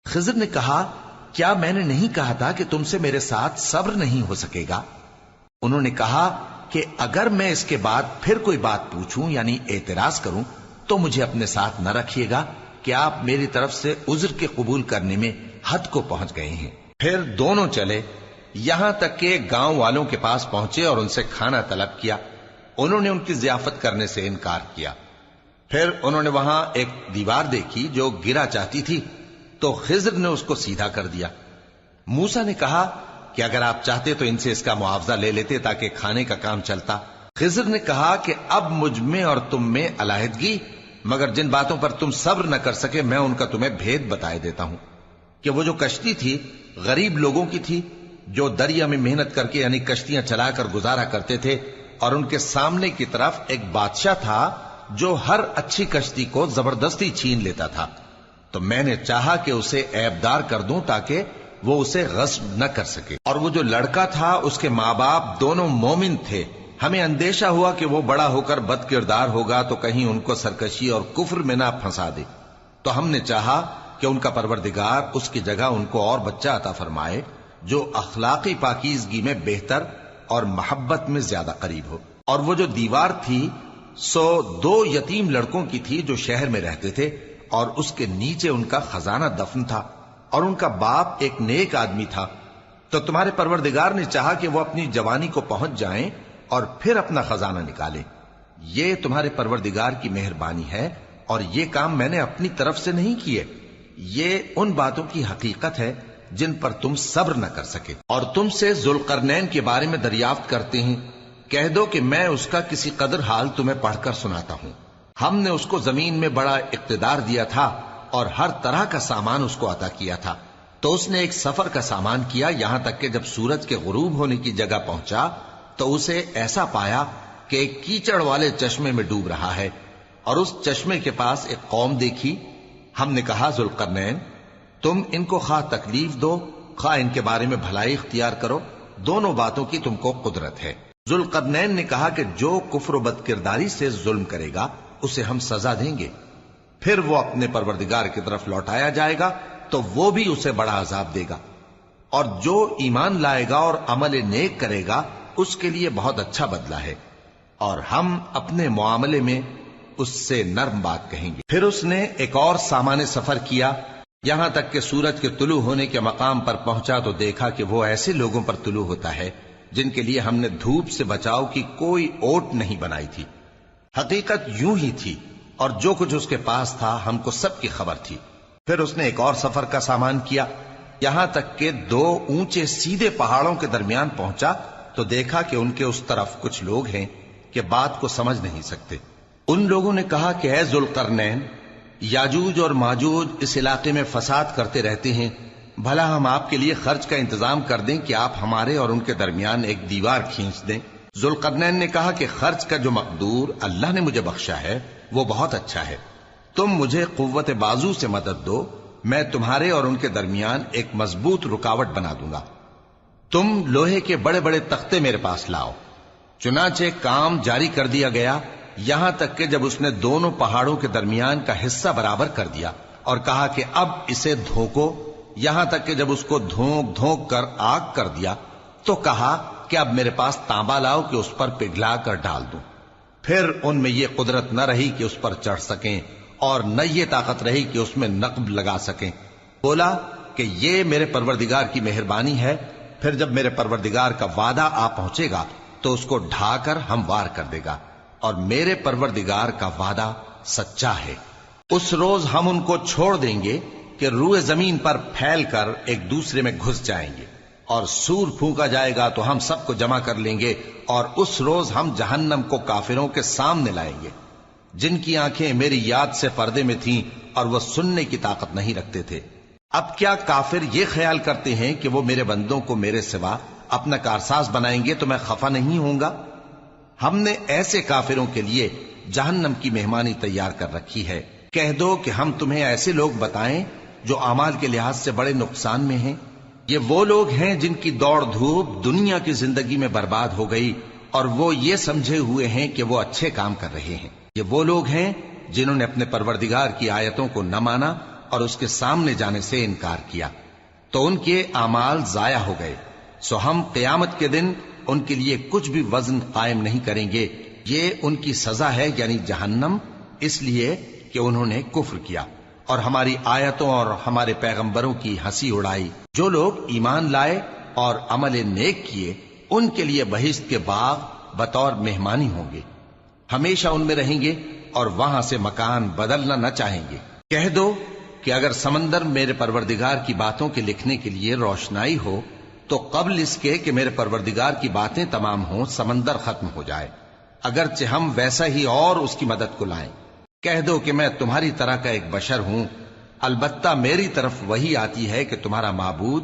خضر نے کہا کیا میں نے نہیں کہا تھا کہ تم سے میرے ساتھ صبر نہیں ہو سکے گا؟ انہوں نے کہا کہ اگر میں اس کے بعد پھر کوئی بات پوچھوں یعنی اعتراض کروں تو مجھے اپنے ساتھ نہ رکھیے گا کہ آپ میری طرف سے عذر کے قبول کرنے میں حد کو پہنچ گئے ہیں۔ پھر دونوں چلے یہاں تک کہ گاؤں والوں کے پاس پہنچے اور ان سے کھانا طلب کیا۔ انہوں نے ان کی ضیافت کرنے سے انکار کیا۔ پھر انہوں نے وہاں ایک دیوار دیکھی جو گرا چاہتی تھی تو خضر نے اس کو سیدھا کر دیا۔ موسیٰ نے کہا کہ اگر آپ چاہتے تو ان سے اس کا معاوضہ لے لیتے تاکہ کھانے کا کام چلتا۔ خضر نے کہا کہ اب مجھ میں اور تم میں علیحدگی، مگر جن باتوں پر تم صبر نہ کر سکے میں ان کا تمہیں بھید بتائے دیتا ہوں کہ وہ جو کشتی تھی غریب لوگوں کی تھی جو دریا میں محنت کر کے یعنی کشتیاں چلا کر گزارا کرتے تھے، اور ان کے سامنے کی طرف ایک بادشاہ تھا جو ہر اچھی کشتی کو زبردستی چھین لیتا تھا، تو میں نے چاہا کہ اسے عیبدار کر دوں تاکہ وہ اسے غصب نہ کر سکے۔ اور وہ جو لڑکا تھا اس کے ماں باپ دونوں مومن تھے، ہمیں اندیشہ ہوا کہ وہ بڑا ہو کر بد کردار ہوگا تو کہیں ان کو سرکشی اور کفر میں نہ پھنسا دے، تو ہم نے چاہا کہ ان کا پروردگار اس کی جگہ ان کو اور بچہ عطا فرمائے جو اخلاقی پاکیزگی میں بہتر اور محبت میں زیادہ قریب ہو۔ اور وہ جو دیوار تھی سو 2 یتیم لڑکوں کی تھی جو شہر میں رہتے تھے، اور اس کے نیچے ان کا خزانہ دفن تھا، اور ان کا باپ ایک نیک آدمی تھا۔ تو تمہارے پروردگار نے چاہا کہ وہ اپنی جوانی کو پہنچ جائیں اور پھر اپنا خزانہ نکالیں۔ یہ تمہارے پروردگار کی مہربانی ہے، اور یہ کام میں نے اپنی طرف سے نہیں کیے، یہ ان باتوں کی حقیقت ہے جن پر تم صبر نہ کر سکے۔ اور تم سے ذوالقرنین کے بارے میں دریافت کرتے ہیں، کہہ دو کہ میں اس کا کسی قدر حال تمہیں پڑھ کر سناتا ہوں۔ ہم نے اس کو زمین میں بڑا اقتدار دیا تھا اور ہر طرح کا سامان اس کو عطا کیا تھا، تو اس نے ایک سفر کا سامان کیا، یہاں تک کہ جب سورج کے غروب ہونے کی جگہ پہنچا تو اسے ایسا پایا کہ ایک کیچڑ والے چشمے میں ڈوب رہا ہے، اور اس چشمے کے پاس ایک قوم دیکھی۔ ہم نے کہا ذوالقرنین تم ان کو خواہ تکلیف دو خواہ ان کے بارے میں بھلائی اختیار کرو، دونوں باتوں کی تم کو قدرت ہے۔ ذوالقرنین نے کہا کہ جو کفر و بد کرداری سے ظلم کرے گا اسے ہم سزا دیں گے، پھر وہ اپنے پروردگار کی طرف لوٹایا جائے گا تو وہ بھی اسے بڑا عذاب دے گا، اور جو ایمان لائے گا اور عمل نیک کرے گا اس کے لیے بہت اچھا بدلہ ہے، اور ہم اپنے معاملے میں اس سے نرم بات کہیں گے۔ پھر اس نے ایک اور سامان سفر کیا، یہاں تک کہ سورج کے طلوع ہونے کے مقام پر پہنچا تو دیکھا کہ وہ ایسے لوگوں پر طلوع ہوتا ہے جن کے لیے ہم نے دھوپ سے بچاؤ کی کوئی اوٹ نہیں بنائی تھی۔ حقیقت یوں ہی تھی، اور جو کچھ اس کے پاس تھا ہم کو سب کی خبر تھی۔ پھر اس نے ایک اور سفر کا سامان کیا، یہاں تک کہ 2 اونچے سیدھے پہاڑوں کے درمیان پہنچا تو دیکھا کہ ان کے اس طرف کچھ لوگ ہیں کہ بات کو سمجھ نہیں سکتے۔ ان لوگوں نے کہا کہ اے ذوالقرنین، یاجوج اور ماجوج اس علاقے میں فساد کرتے رہتے ہیں، بھلا ہم آپ کے لیے خرچ کا انتظام کر دیں کہ آپ ہمارے اور ان کے درمیان ایک دیوار کھینچ دیں۔ ذوالقرنین نے کہا کہ خرچ کا جو مقدور اللہ نے مجھے بخشا ہے وہ بہت اچھا ہے، تم مجھے قوت بازو سے مدد دو، میں تمہارے اور ان کے درمیان ایک مضبوط رکاوٹ بنا دوں گا۔ تم لوہے کے بڑے بڑے تختے میرے پاس لاؤ۔ چنانچہ کام جاری کر دیا گیا، یہاں تک کہ جب اس نے دونوں پہاڑوں کے درمیان کا حصہ برابر کر دیا اور کہا کہ اب اسے دھوکو، یہاں تک کہ جب اس کو دھونک دھونک کر آگ کر دیا تو کہا کہ اب میرے پاس تانبا لاؤ کہ اس پر پگھلا کر ڈال دوں۔ پھر ان میں یہ قدرت نہ رہی کہ اس پر چڑھ سکیں، اور نہ یہ طاقت رہی کہ اس میں نقب لگا سکیں۔ بولا کہ یہ میرے پروردگار کی مہربانی ہے، پھر جب میرے پروردگار کا وعدہ آ پہنچے گا تو اس کو ڈھا کر ہموار کر دے گا، اور میرے پروردگار کا وعدہ سچا ہے۔ اس روز ہم ان کو چھوڑ دیں گے کہ روئے زمین پر پھیل کر ایک دوسرے میں گھس جائیں گے، اور سور پھونکا جائے گا تو ہم سب کو جمع کر لیں گے، اور اس روز ہم جہنم کو کافروں کے سامنے لائیں گے جن کی آنکھیں میری یاد سے پردے میں تھیں اور وہ سننے کی طاقت نہیں رکھتے تھے۔ اب کیا کافر یہ خیال کرتے ہیں کہ وہ میرے بندوں کو میرے سوا اپنا کارساز بنائیں گے تو میں خفا نہیں ہوں گا؟ ہم نے ایسے کافروں کے لیے جہنم کی مہمانی تیار کر رکھی ہے۔ کہہ دو کہ ہم تمہیں ایسے لوگ بتائیں جو اعمال کے لحاظ سے بڑے نقصان میں ہیں۔ یہ وہ لوگ ہیں جن کی دوڑ دھوپ دنیا کی زندگی میں برباد ہو گئی، اور وہ یہ سمجھے ہوئے ہیں کہ وہ اچھے کام کر رہے ہیں۔ یہ وہ لوگ ہیں جنہوں نے اپنے پروردگار کی آیتوں کو نہ مانا اور اس کے سامنے جانے سے انکار کیا تو ان کے اعمال ضائع ہو گئے، سو ہم قیامت کے دن ان کے لیے کچھ بھی وزن قائم نہیں کریں گے، یہ ان کی سزا ہے یعنی جہنم، اس لیے کہ انہوں نے کفر کیا اور ہماری آیتوں اور ہمارے پیغمبروں کی ہنسی اڑائی۔ جو لوگ ایمان لائے اور عمل نیک کیے ان کے لیے بہشت کے باغ بطور مہمانی ہوں گے، ہمیشہ ان میں رہیں گے اور وہاں سے مکان بدلنا نہ چاہیں گے۔ کہہ دو کہ اگر سمندر میرے پروردگار کی باتوں کے لکھنے کے لیے روشنائی ہو تو قبل اس کے کہ میرے پروردگار کی باتیں تمام ہوں سمندر ختم ہو جائے، اگرچہ ہم ویسا ہی اور اس کی مدد کو لائیں۔ کہہ دو کہ میں تمہاری طرح کا ایک بشر ہوں، البتہ میری طرف وہی آتی ہے کہ تمہارا معبود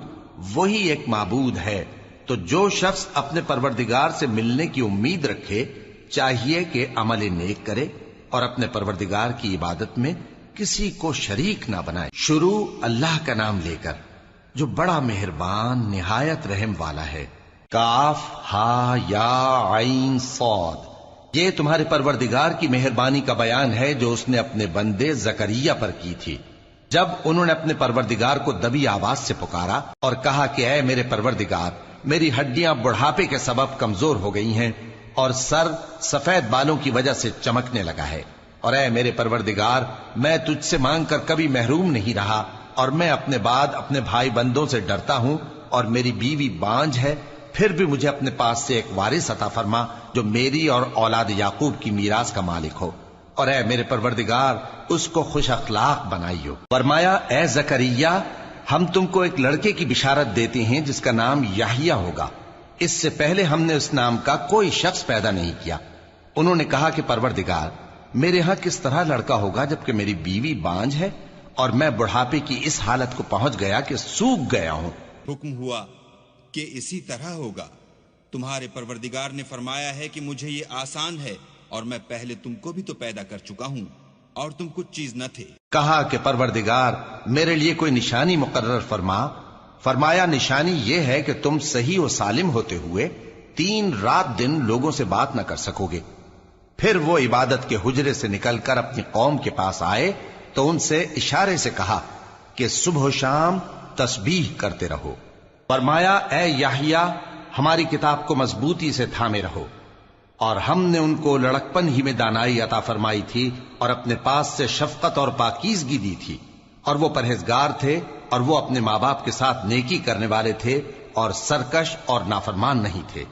وہی ایک معبود ہے، تو جو شخص اپنے پروردگار سے ملنے کی امید رکھے چاہیے کہ عمل نیک کرے اور اپنے پروردگار کی عبادت میں کسی کو شریک نہ بنائے۔ شروع اللہ کا نام لے کر جو بڑا مہربان نہایت رحم والا ہے۔ کاف ہا یا عین صاد، یہ تمہارے پروردگار کی مہربانی کا بیان ہے جو اس نے اپنے بندے زکریا پر کی تھی جب انہوں نے اپنے پروردگار کو دبی آواز سے پکارا اور کہا کہ اے میرے پروردگار، میری ہڈیاں بڑھاپے کے سبب کمزور ہو گئی ہیں اور سر سفید بالوں کی وجہ سے چمکنے لگا ہے، اور اے میرے پروردگار، میں تجھ سے مانگ کر کبھی محروم نہیں رہا، اور میں اپنے بعد اپنے بھائی بندوں سے ڈرتا ہوں، اور میری بیوی بانجھ ہے، پھر بھی مجھے اپنے پاس سے ایک وارث عطا فرما جو میری اور اولاد یعقوب کی میراث کا مالک ہو، اور اے میرے پروردگار اس کو خوش اخلاق بنائیو۔ فرمایا اے زکریا، ہم تم کو ایک لڑکے کی بشارت دیتے ہیں جس کا نام یحییٰ ہوگا، اس سے پہلے ہم نے اس نام کا کوئی شخص پیدا نہیں کیا۔ انہوں نے کہا کہ پروردگار، میرے ہاں کس طرح لڑکا ہوگا جبکہ میری بیوی بانجھ ہے اور میں بڑھاپے کی اس حالت کو پہنچ گیا کہ سوکھ گیا ہوں۔ حکم ہوا کہ اسی طرح ہوگا، تمہارے پروردگار نے فرمایا ہے کہ مجھے یہ آسان ہے اور میں پہلے تم کو بھی تو پیدا کر چکا ہوں اور تم کچھ چیز نہ تھے۔ کہا کہ پروردگار میرے لیے کوئی نشانی مقرر فرما۔ فرمایا نشانی یہ ہے کہ تم صحیح و سالم ہوتے ہوئے 3 رات دن لوگوں سے بات نہ کر سکو گے۔ پھر وہ عبادت کے حجرے سے نکل کر اپنی قوم کے پاس آئے تو ان سے اشارے سے کہا کہ صبح و شام تسبیح کرتے رہو۔ فرمایا اے یحییٰ، ہماری کتاب کو مضبوطی سے تھامے رہو، اور ہم نے ان کو لڑکپن ہی میں دانائی عطا فرمائی تھی اور اپنے پاس سے شفقت اور پاکیزگی دی تھی، اور وہ پرہیزگار تھے اور وہ اپنے ماں باپ کے ساتھ نیکی کرنے والے تھے اور سرکش اور نافرمان نہیں تھے۔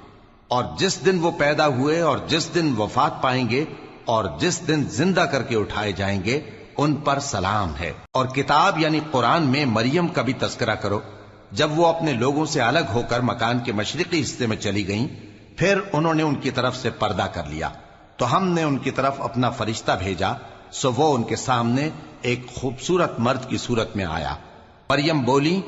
اور جس دن وہ پیدا ہوئے اور جس دن وفات پائیں گے اور جس دن زندہ کر کے اٹھائے جائیں گے ان پر سلام ہے۔ اور کتاب یعنی قرآن میں مریم کا بھی تذکرہ کرو، جب وہ اپنے لوگوں سے الگ ہو کر مکان کے مشرقی حصے میں چلی گئیں، پھر انہوں نے ان کی طرف سے پردہ کر لیا تو ہم نے ان کی طرف اپنا فرشتہ بھیجا، سو وہ ان کے سامنے ایک خوبصورت مرد کی صورت میں آیا۔ مریم بولی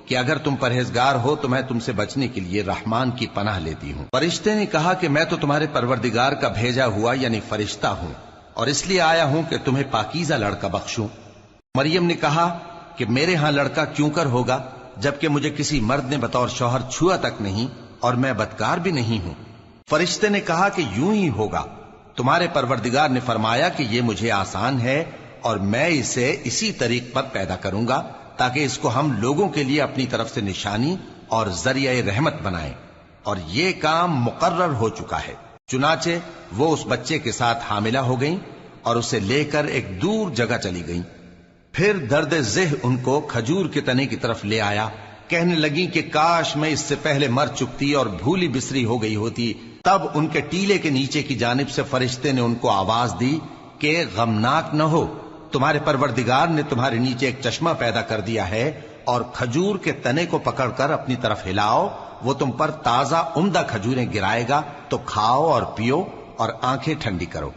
کہ اگر تم پرہیزگار ہو تو میں تم سے بچنے کے لیے رحمان کی پناہ لیتی ہوں۔ فرشتے نے کہا کہ میں تو تمہارے پروردگار کا بھیجا ہوا یعنی فرشتہ ہوں، اور اس لیے آیا ہوں کہ تمہیں پاکیزہ لڑکا بخشوں۔ مریم نے کہا کہ میرے ہاں لڑکا کیوں کر ہوگا جبکہ مجھے کسی مرد نے بطور شوہر چھوا تک نہیں اور میں بدکار بھی نہیں ہوں۔ فرشتے نے کہا کہ یوں ہی ہوگا، تمہارے پروردگار نے فرمایا کہ یہ مجھے آسان ہے اور میں اسے اسی طریق پر پیدا کروں گا تاکہ اس کو ہم لوگوں کے لیے اپنی طرف سے نشانی اور ذریعہ رحمت بنائیں، اور یہ کام مقرر ہو چکا ہے۔ چنانچہ وہ اس بچے کے ساتھ حاملہ ہو گئیں اور اسے لے کر ایک دور جگہ چلی گئیں۔ پھر درد ذہ ان کو کھجور کے تنے کی طرف لے آیا، کہنے لگی کہ کاش میں اس سے پہلے مر چکتی اور بھولی بسری ہو گئی ہوتی۔ تب ان کے ٹیلے کے نیچے کی جانب سے فرشتے نے ان کو آواز دی کہ غمناک نہ ہو، تمہارے پروردگار نے تمہارے نیچے ایک چشمہ پیدا کر دیا ہے، اور کھجور کے تنے کو پکڑ کر اپنی طرف ہلاؤ، وہ تم پر تازہ عمدہ کھجوریں گرائے گا، تو کھاؤ اور پیو اور آنکھیں ٹھنڈی کرو۔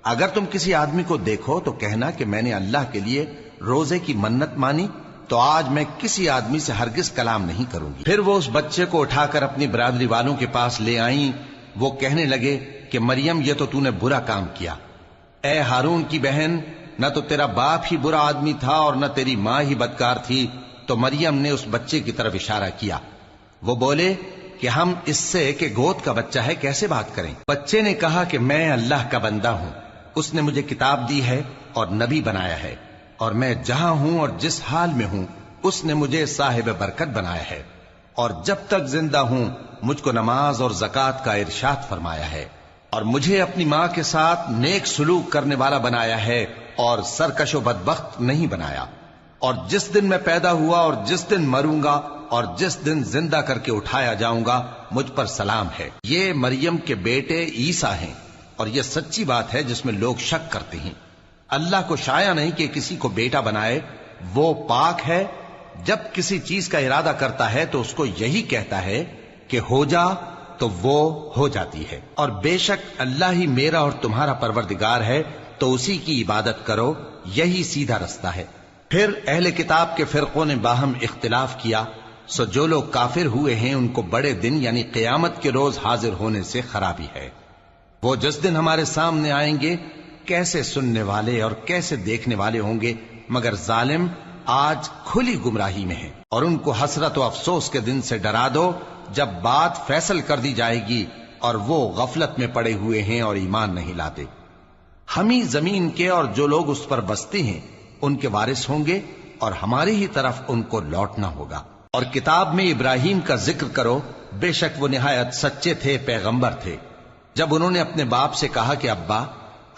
اگر تم کسی آدمی کو دیکھو تو کہنا کہ میں نے اللہ کے لیے روزے کی منت مانی، تو آج میں کسی آدمی سے ہرگز کلام نہیں کروں گی۔ پھر وہ اس بچے کو اٹھا کر اپنی برادری والوں کے پاس لے آئیں۔ وہ کہنے لگے کہ مریم یہ تو نے برا کام کیا، اے ہارون کی بہن، نہ تو تیرا باپ ہی برا آدمی تھا اور نہ تیری ماں ہی بدکار تھی۔ تو مریم نے اس بچے کی طرف اشارہ کیا۔ وہ بولے کہ ہم اس سے کہ گود کا بچہ ہے کیسے بات کریں؟ بچے نے کہا کہ میں اللہ کا بندہ ہوں، اس نے مجھے کتاب دی ہے اور نبی بنایا ہے، اور میں جہاں ہوں اور جس حال میں ہوں اس نے مجھے صاحب برکت بنایا ہے، اور جب تک زندہ ہوں مجھ کو نماز اور زکوٰۃ کا ارشاد فرمایا ہے، اور مجھے اپنی ماں کے ساتھ نیک سلوک کرنے والا بنایا ہے اور سرکش و بدبخت نہیں بنایا، اور جس دن میں پیدا ہوا اور جس دن مروں گا اور جس دن زندہ کر کے اٹھایا جاؤں گا مجھ پر سلام ہے۔ یہ مریم کے بیٹے عیسیٰ ہیں، اور یہ سچی بات ہے جس میں لوگ شک کرتے ہیں۔ اللہ کو شایع نہیں کہ کسی کو بیٹا بنائے، وہ پاک ہے، جب کسی چیز کا ارادہ کرتا ہے تو اس کو یہی کہتا ہے کہ ہو جا تو وہ ہو جاتی ہے۔ اور بے شک اللہ ہی میرا اور تمہارا پروردگار ہے، تو اسی کی عبادت کرو، یہی سیدھا رستہ ہے۔ پھر اہل کتاب کے فرقوں نے باہم اختلاف کیا، سو جو لوگ کافر ہوئے ہیں ان کو بڑے دن یعنی قیامت کے روز حاضر ہونے سے خرابی ہے۔ وہ جس دن ہمارے سامنے آئیں گے کیسے سننے والے اور کیسے دیکھنے والے ہوں گے، مگر ظالم آج کھلی گمراہی میں ہیں۔ اور ان کو حسرت و افسوس کے دن سے ڈرا دو جب بات فیصل کر دی جائے گی اور وہ غفلت میں پڑے ہوئے ہیں اور ایمان نہیں لاتے۔ ہم ہی زمین کے اور جو لوگ اس پر بستے ہیں ان کے وارث ہوں گے، اور ہماری ہی طرف ان کو لوٹنا ہوگا۔ اور کتاب میں ابراہیم کا ذکر کرو، بے شک وہ نہایت سچے تھے، پیغمبر تھے۔ جب انہوں نے اپنے باپ سے کہا کہ ابا،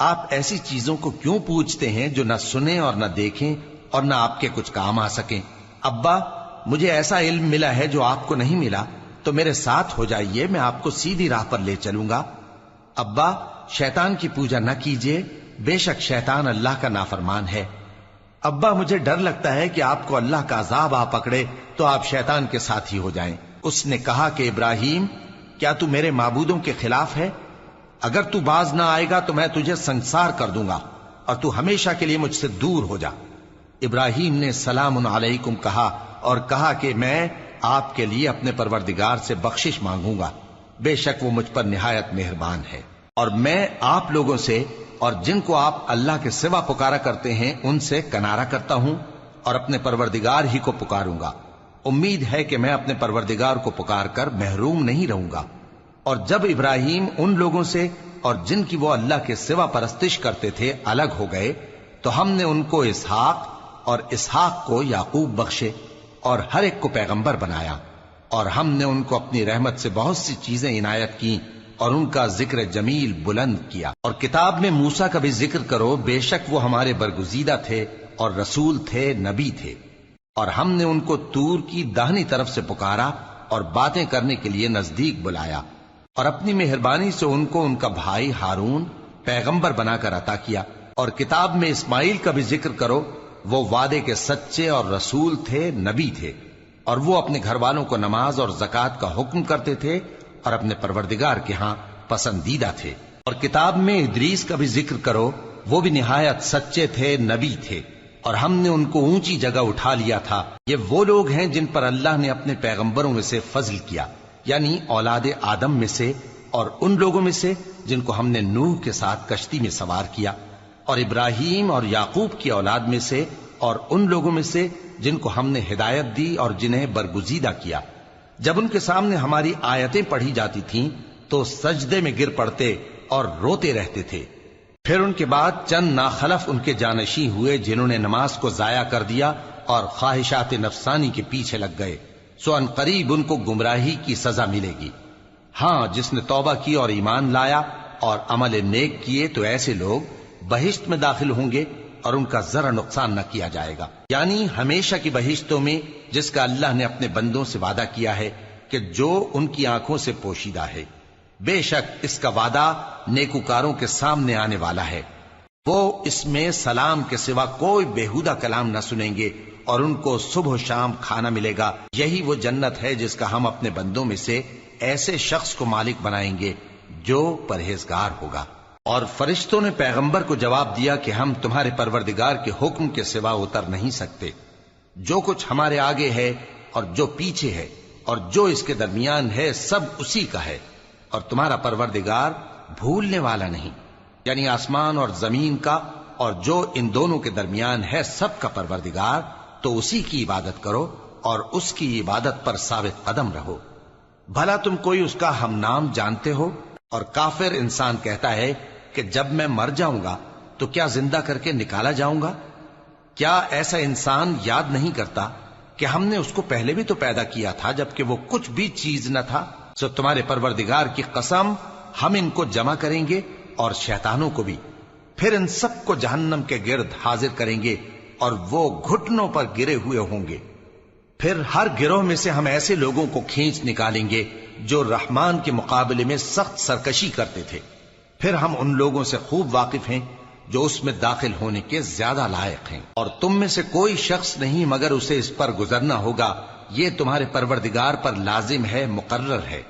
آپ ایسی چیزوں کو کیوں پوچھتے ہیں جو نہ سنیں اور نہ دیکھیں اور نہ آپ کے کچھ کام آ سکیں؟ ابا، مجھے ایسا علم ملا ہے جو آپ کو نہیں ملا، تو میرے ساتھ ہو جائیے، میں آپ کو سیدھی راہ پر لے چلوں گا۔ ابا، شیطان کی پوجا نہ کیجیے، بے شک شیطان اللہ کا نافرمان ہے۔ ابا، مجھے ڈر لگتا ہے کہ آپ کو اللہ کا عذاب آ پکڑے تو آپ شیطان کے ساتھی ہو جائیں۔ اس نے کہا کہ ابراہیم، کیا تو میرے معبودوں کے خلاف ہے؟ اگر تو باز نہ آئے گا تو میں تجھے سنسار کر دوں گا اور تو ہمیشہ کے لیے مجھ سے دور ہو جا۔ ابراہیم نے سلام علیکم کہا اور کہا کہ میں آپ کے لیے اپنے پروردگار سے بخشش مانگوں گا، بے شک وہ مجھ پر نہایت مہربان ہے۔ اور میں آپ لوگوں سے اور جن کو آپ اللہ کے سوا پکارا کرتے ہیں ان سے کنارہ کرتا ہوں اور اپنے پروردگار ہی کو پکاروں گا۔ امید ہے کہ میں اپنے پروردگار کو پکار کر محروم نہیں رہوں گا۔ اور جب ابراہیم ان لوگوں سے اور جن کی وہ اللہ کے سوا پرستش کرتے تھے الگ ہو گئے تو ہم نے ان کو اسحاق اور اسحاق کو یعقوب بخشے اور ہر ایک کو پیغمبر بنایا، اور ہم نے ان کو اپنی رحمت سے بہت سی چیزیں عنایت کی اور ان کا ذکر جمیل بلند کیا۔ اور کتاب میں موسیٰ کا بھی ذکر کرو، بے شک وہ ہمارے برگزیدہ تھے اور رسول تھے، نبی تھے، اور ہم نے ان کو طور کی داہنی طرف سے پکارا اور باتیں کرنے کے لیے نزدیک بلایا، اور اپنی مہربانی سے ان کو ان کا بھائی ہارون پیغمبر بنا کر عطا کیا۔ اور کتاب میں اسماعیل کا بھی ذکر کرو، وہ وعدے کے سچے اور رسول تھے، نبی تھے، اور وہ اپنے گھر والوں کو نماز اور زکوٰۃ کا حکم کرتے تھے اور اپنے پروردگار کے ہاں پسندیدہ تھے۔ اور کتاب میں ادریس کا بھی ذکر کرو، وہ بھی نہایت سچے تھے، نبی تھے، اور ہم نے ان کو اونچی جگہ اٹھا لیا تھا۔ یہ وہ لوگ ہیں جن پر اللہ نے اپنے پیغمبروں میں سے فضل کیا، یعنی اولاد آدم میں سے، اور ان لوگوں میں سے جن کو ہم نے نوح کے ساتھ کشتی میں سوار کیا، اور ابراہیم اور یعقوب کی اولاد میں سے، اور ان لوگوں میں سے جن کو ہم نے ہدایت دی اور جنہیں برگزیدہ کیا۔ جب ان کے سامنے ہماری آیتیں پڑھی جاتی تھیں تو سجدے میں گر پڑتے اور روتے رہتے تھے۔ پھر ان کے بعد چند ناخلف ان کے جانشی ہوئے جنہوں نے نماز کو ضائع کر دیا اور خواہشات نفسانی کے پیچھے لگ گئے، سو ان قریب ان کو گمراہی کی سزا ملے گی۔ ہاں، جس نے توبہ کی اور ایمان لایا اور عمل نیک کیے تو ایسے لوگ بہشت میں داخل ہوں گے اور ان کا ذرا نقصان نہ کیا جائے گا، یعنی ہمیشہ کی بہشتوں میں جس کا اللہ نے اپنے بندوں سے وعدہ کیا ہے کہ جو ان کی آنکھوں سے پوشیدہ ہے۔ بے شک اس کا وعدہ نیکوکاروں کے سامنے آنے والا ہے، وہ اس میں سلام کے سوا کوئی بےہودہ کلام نہ سنیں گے اور ان کو صبح و شام کھانا ملے گا۔ یہی وہ جنت ہے جس کا ہم اپنے بندوں میں سے ایسے شخص کو مالک بنائیں گے جو پرہیزگار ہوگا۔ اور فرشتوں نے پیغمبر کو جواب دیا کہ ہم تمہارے پروردگار کے حکم کے سوا اتر نہیں سکتے۔ جو کچھ ہمارے آگے ہے اور جو پیچھے ہے اور جو اس کے درمیان ہے سب اسی کا ہے، اور تمہارا پروردگار بھولنے والا نہیں، یعنی آسمان اور زمین کا اور جو ان دونوں کے درمیان ہے سب کا پروردگار، تو اسی کی عبادت کرو اور اس کی عبادت پر ثابت قدم رہو۔ بھلا تم کوئی اس کا ہم نام جانتے ہو؟ اور کافر انسان کہتا ہے کہ جب میں مر جاؤں گا تو کیا زندہ کر کے نکالا جاؤں گا؟ کیا ایسا انسان یاد نہیں کرتا کہ ہم نے اس کو پہلے بھی تو پیدا کیا تھا جبکہ وہ کچھ بھی چیز نہ تھا؟ سو تمہارے پروردگار کی قسم ہم ان کو جمع کریں گے اور شیطانوں کو بھی، پھر ان سب کو جہنم کے گرد حاضر کریں گے اور وہ گھٹنوں پر گرے ہوئے ہوں گے۔ پھر ہر گروہ میں سے ہم ایسے لوگوں کو کھینچ نکالیں گے جو رحمان کے مقابلے میں سخت سرکشی کرتے تھے، پھر ہم ان لوگوں سے خوب واقف ہیں جو اس میں داخل ہونے کے زیادہ لائق ہیں، اور تم میں سے کوئی شخص نہیں مگر اسے اس پر گزرنا ہوگا، یہ تمہارے پروردگار پر لازم ہے، مقرر ہے۔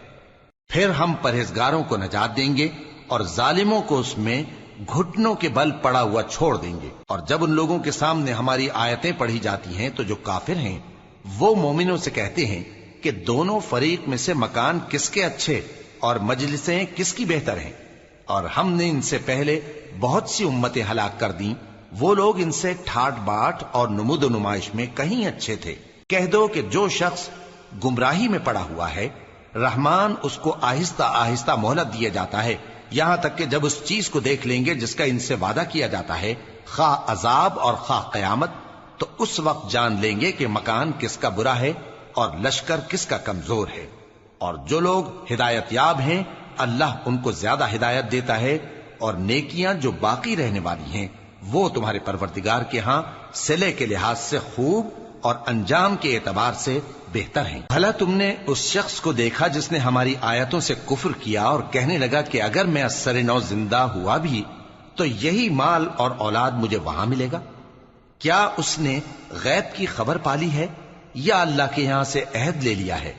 پھر ہم پرہیزگاروں کو نجات دیں گے اور ظالموں کو اس میں گھٹنوں کے بل پڑا ہوا چھوڑ دیں گے۔ اور جب ان لوگوں کے سامنے ہماری آیتیں پڑھی جاتی ہیں تو جو کافر ہیں وہ مومنوں سے کہتے ہیں کہ دونوں فریق میں سے مکان کس کے اچھے اور مجلسیں کس کی بہتر ہیں، اور ہم نے ان سے پہلے بہت سی امتیں ہلاک کر دیں، وہ لوگ ان سے ٹھاٹ باٹ اور نمود و نمائش میں کہیں اچھے تھے۔ کہہ دو کہ جو شخص گمراہی میں پڑا ہوا ہے رحمان اس کو آہستہ آہستہ مہلت دیا جاتا ہے، یہاں تک کہ جب اس چیز کو دیکھ لیں گے جس کا ان سے وعدہ کیا جاتا ہے، خواہ عذاب اور خواہ قیامت، تو اس وقت جان لیں گے کہ مکان کس کا برا ہے اور لشکر کس کا کمزور ہے۔ اور جو لوگ ہدایت یاب ہیں اللہ ان کو زیادہ ہدایت دیتا ہے، اور نیکیاں جو باقی رہنے والی ہیں وہ تمہارے پروردگار کے ہاں صلے کے لحاظ سے خوب اور انجام کے اعتبار سے بہتر ہیں۔ بھلا تم نے اس شخص کو دیکھا جس نے ہماری آیتوں سے کفر کیا اور کہنے لگا کہ اگر میں اثر نو زندہ ہوا بھی تو یہی مال اور اولاد مجھے وہاں ملے گا؟ کیا اس نے غیب کی خبر پالی ہے یا اللہ کے یہاں سے عہد لے لیا ہے؟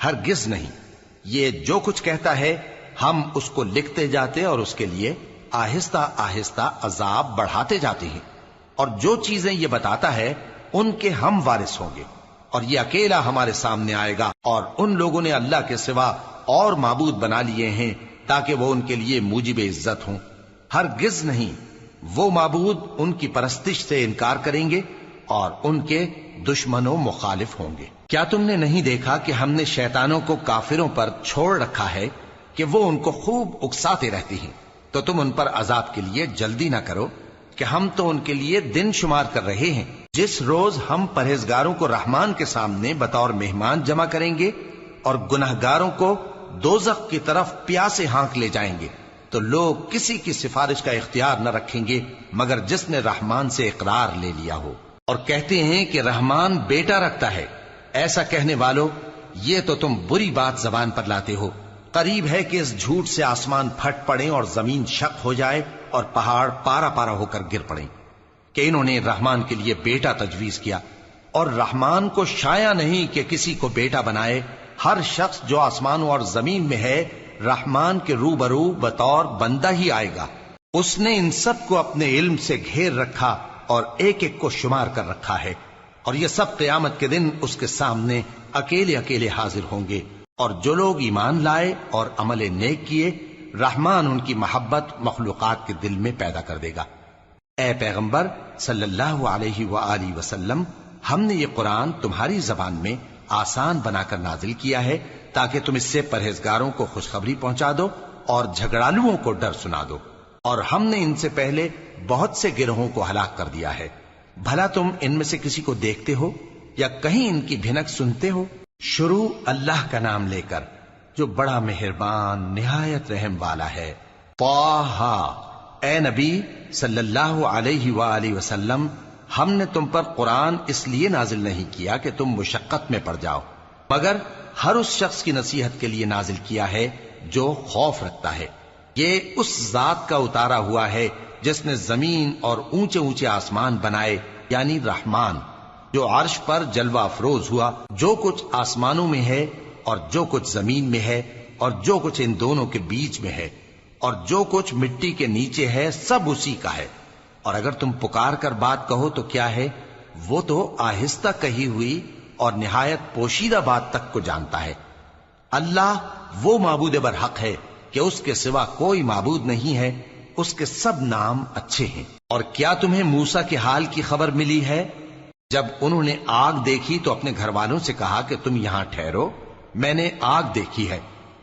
ہرگز نہیں، یہ جو کچھ کہتا ہے ہم اس کو لکھتے جاتے اور اس کے لیے آہستہ آہستہ عذاب بڑھاتے جاتے ہیں، اور جو چیزیں یہ بتاتا ہے ان کے ہم وارث ہوں گے، اور یہ اکیلا ہمارے سامنے آئے گا۔ اور ان لوگوں نے اللہ کے سوا اور معبود بنا لیے ہیں تاکہ وہ ان کے لیے موجب عزت ہوں، ہرگز نہیں، وہ معبود ان کی پرستش سے انکار کریں گے اور ان کے دشمن و مخالف ہوں گے۔ کیا تم نے نہیں دیکھا کہ ہم نے شیطانوں کو کافروں پر چھوڑ رکھا ہے کہ وہ ان کو خوب اکساتے رہتی ہیں؟ تو تم ان پر عذاب کے لیے جلدی نہ کرو کہ ہم تو ان کے لیے دن شمار کر رہے ہیں۔ جس روز ہم پرہیزگاروں کو رحمان کے سامنے بطور مہمان جمع کریں گے اور گناہگاروں کو دوزخ کی طرف پیاسے ہانک لے جائیں گے، تو لوگ کسی کی سفارش کا اختیار نہ رکھیں گے مگر جس نے رحمان سے اقرار لے لیا ہو، اور کہتے ہیں کہ رحمان بیٹا رکھتا ہے۔ ایسا کہنے والوں، یہ تو تم بری بات زبان پر لاتے ہو۔ قریب ہے کہ اس جھوٹ سے آسمان پھٹ پڑیں اور زمین شق ہو جائے اور پہاڑ پارا پارا ہو کر گر پڑیں کہ انہوں نے رحمان کے لیے بیٹا تجویز کیا، اور رحمان کو شایع نہیں کہ کسی کو بیٹا بنائے۔ ہر شخص جو آسمانوں اور زمین میں ہے رحمان کے روبرو بطور بندہ ہی آئے گا۔ اس نے ان سب کو اپنے علم سے گھیر رکھا اور ایک ایک کو شمار کر رکھا ہے، اور یہ سب قیامت کے دن اس کے سامنے اکیلے اکیلے حاضر ہوں گے۔ اور جو لوگ ایمان لائے اور عمل نیک کیے رحمان ان کی محبت مخلوقات کے دل میں پیدا کر دے گا۔ اے پیغمبر صلی اللہ علیہ وآلہ وسلم، ہم نے یہ قرآن تمہاری زبان میں آسان بنا کر نازل کیا ہے تاکہ تم اس سے پرہیزگاروں کو خوشخبری پہنچا دو اور جھگڑالوؤں کو ڈر سنا دو، اور ہم نے ان سے پہلے بہت سے گروہوں کو ہلاک کر دیا ہے۔ بھلا تم ان میں سے کسی کو دیکھتے ہو یا کہیں ان کی بھنک سنتے ہو؟ شروع اللہ کا نام لے کر جو بڑا مہربان نہایت رحم والا ہے۔ طٰہٰ، اے نبی صلی اللہ علیہ وآلہ وسلم، ہم نے تم پر قرآن اس لیے نازل نہیں کیا کہ تم مشقت میں پڑ جاؤ، مگر ہر اس شخص کی نصیحت کے لیے نازل کیا ہے جو خوف رکھتا ہے۔ یہ اس ذات کا اتارا ہوا ہے جس نے زمین اور اونچے اونچے آسمان بنائے، یعنی رحمان، جو عرش پر جلوہ افروز ہوا۔ جو کچھ آسمانوں میں ہے اور جو کچھ زمین میں ہے اور جو کچھ ان دونوں کے بیچ میں ہے اور جو کچھ مٹی کے نیچے ہے، سب اسی کا ہے۔ اور اگر تم پکار کر بات کہو تو کیا ہے، وہ تو آہستہ کہی ہوئی اور نہایت پوشیدہ بات تک کو جانتا ہے۔ اللہ وہ معبود برحق ہے کہ اس کے سوا کوئی معبود نہیں ہے، اس کے سب نام اچھے ہیں۔ اور کیا تمہیں موسیٰ کے حال کی خبر ملی ہے؟ جب انہوں نے آگ دیکھی تو اپنے گھر والوں سے کہا کہ تم یہاں ٹھہرو، میں نے آگ دیکھی ہے،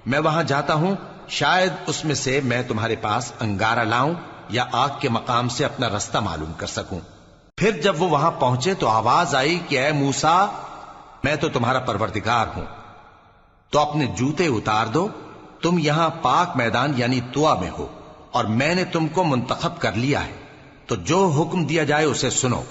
میں وہاں جاتا ہوں، شاید اس میں سے میں تمہارے پاس انگارہ لاؤں یا آگ کے مقام سے اپنا رستہ معلوم کر سکوں۔ پھر جب وہ وہاں پہنچے تو آواز آئی کہ اے موسیٰ، میں تو تمہارا پروردگار ہوں، تو اپنے جوتے اتار دو، تم یہاں پاک میدان یعنی طوا میں ہو، اور میں نے تم کو منتخب کر لیا ہے، تو جو حکم دیا جائے اسے سنو۔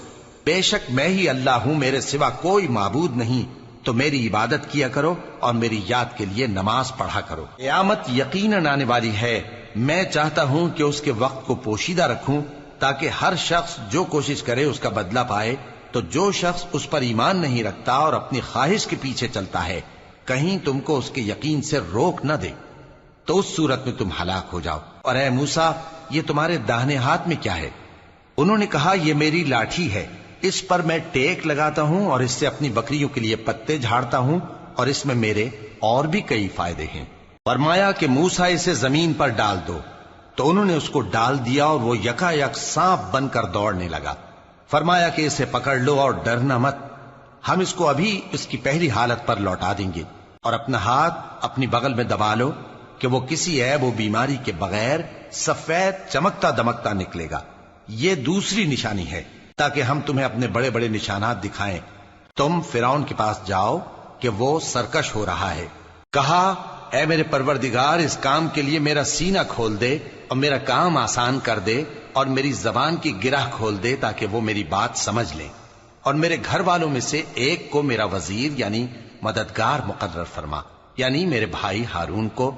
بے شک میں ہی اللہ ہوں، میرے سوا کوئی معبود نہیں، تو میری عبادت کیا کرو اور میری یاد کے لیے نماز پڑھا کرو۔ قیامت یقیناً آنے والی ہے، میں چاہتا ہوں کہ اس کے وقت کو پوشیدہ رکھوں تاکہ ہر شخص جو کوشش کرے اس کا بدلہ پائے، تو جو شخص اس پر ایمان نہیں رکھتا اور اپنی خواہش کے پیچھے چلتا ہے کہیں تم کو اس کے یقین سے روک نہ دے، تو اس صورت میں تم ہلاک ہو جاؤ۔ اور اے موسیٰ، یہ تمہارے داہنے ہاتھ میں کیا ہے؟ انہوں نے کہا یہ میری لاٹھی ہے، اس پر میں ٹیک لگاتا ہوں اور اس سے اپنی بکریوں کے لیے پتے جھاڑتا ہوں، اور اس میں میرے اور بھی کئی فائدے ہیں۔ فرمایا کہ موسیٰ اسے زمین پر ڈال دو، تو انہوں نے اس کو ڈال دیا اور وہ یکا یک سانپ بن کر دوڑنے لگا۔ فرمایا کہ اسے پکڑ لو اور ڈرنا مت، ہم اس کو ابھی اس کی پہلی حالت پر لوٹا دیں گے، اور اپنا ہاتھ اپنی بغل میں دبا لو کہ وہ کسی عیب و بیماری کے بغیر سفید چمکتا دمکتا نکلے گا۔ یہ دوسری نشانی ہے تاکہ ہم تمہیں اپنے بڑے بڑے نشانات دکھائیں۔ تم فرعون کے پاس جاؤ کہ وہ سرکش ہو رہا ہے۔ کہا اے میرے پروردگار، اس کام کے لیے میرا سینہ کھول دے اور میرا کام آسان کر دے، اور میری زبان کی گرہ کھول دے تاکہ وہ میری بات سمجھ لیں، اور میرے گھر والوں میں سے ایک کو میرا وزیر یعنی مددگار مقرر فرما، یعنی میرے بھائی ہارون کو۔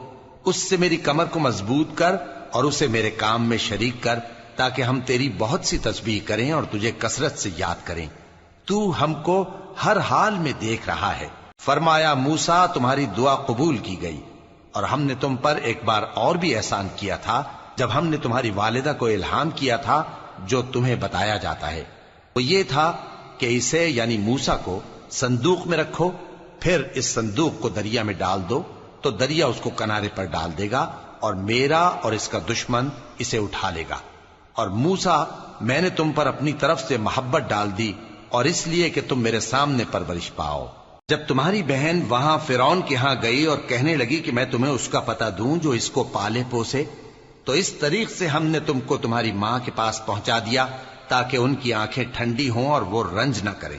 اس سے میری کمر کو مضبوط کر اور اسے میرے کام میں شریک کر، تاکہ ہم تیری بہت سی تسبیح کریں اور تجھے کثرت سے یاد کریں، تو ہم کو ہر حال میں دیکھ رہا ہے۔ فرمایا موسیٰ، تمہاری دعا قبول کی گئی، اور ہم نے تم پر ایک بار اور بھی احسان کیا تھا جب ہم نے تمہاری والدہ کو الہام کیا تھا جو تمہیں بتایا جاتا ہے۔ وہ یہ تھا کہ اسے یعنی موسیٰ کو صندوق میں رکھو، پھر اس صندوق کو دریا میں ڈال دو، تو دریا اس کو کنارے پر ڈال دے گا، اور میرا اور اس کا دشمن اسے اٹھا لے گا۔ اور موسیٰ، میں نے تم پر اپنی طرف سے محبت ڈال دی، اور اس لیے کہ تم میرے سامنے پرورش پاؤ۔ جب تمہاری بہن وہاں فرعون کے ہاں گئی اور کہنے لگی کہ میں تمہیں اس کا پتہ دوں جو اس کو پالے پوسے، تو اس طریق سے ہم نے تم کو تمہاری ماں کے پاس پہنچا دیا تاکہ ان کی آنکھیں ٹھنڈی ہوں اور وہ رنج نہ کریں۔